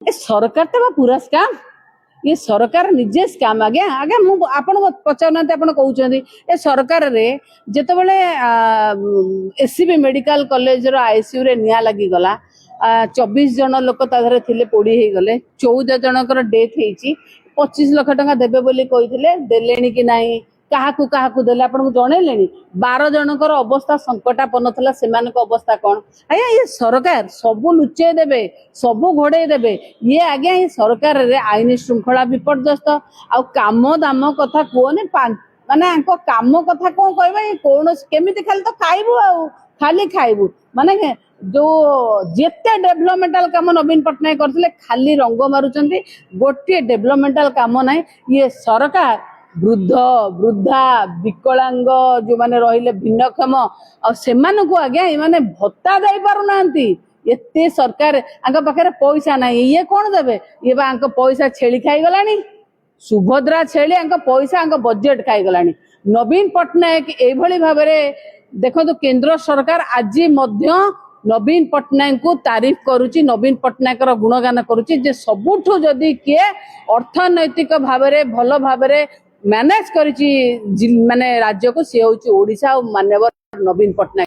ए सरकार तो पूरा स्काम ये सरकार निजे स्काम आज्ञा आज्ञा मुझे पचारूना आप कहते ए सरकार रे जिते बड़े एससीबी मेडिकल कॉलेज रो आईसीयू रे निया लगिगला 24 जन लोक ताधरे थिले पोड़ी हो गले 14 जनकर डेथ होती 25 लाख टंका देबे बोली कही देले कि नहीं क्या देले आपको जनइले 12 जनकर अवस्था संकटापन्न था से अवस्था कौन आज्ञा ये सरकार सबू लुचे देवे सबू घोड़े देवे ये आज्ञा ये सरकार रे आईन श्रृंखला विपर्यस्त आउ काम दाम कथा कहने माने काम कथा कौन कह कौन केमी खाली तो खाइबू आउ खाली खाइबू माने जो जेते डेभलपमेंटाल काम नवीन पट्टनायक करथिले खाली रंग मारुचंती गोटे डेभलपमेंटाल काम नाही ये सरकार वृद्ध वृद्धा विकलांग जो माने रहिले भिन्नक्षम और सेमानकु को आज्ञा ये भत्ता दे पारुना एते सरकार आंका पाखे पैसा नहीं ये कौन देवे ये पैसा छेली खाई गलानी सुभद्रा छेली पैसा बजेट खाई गलानी नवीन पट्टनायक एभली भाव देखो तो केंद्र सरकार आज नवीन पट्टनायक को तारीफ करुची नवीन पट्टनायक गुणगान करुची जे सबुठु जदि किए अर्थनैतिक भाव भल भाव मैनेज करिची माने राज्य को सी हूँ ओडिशा मान्यवर नवीन पट्टनायक।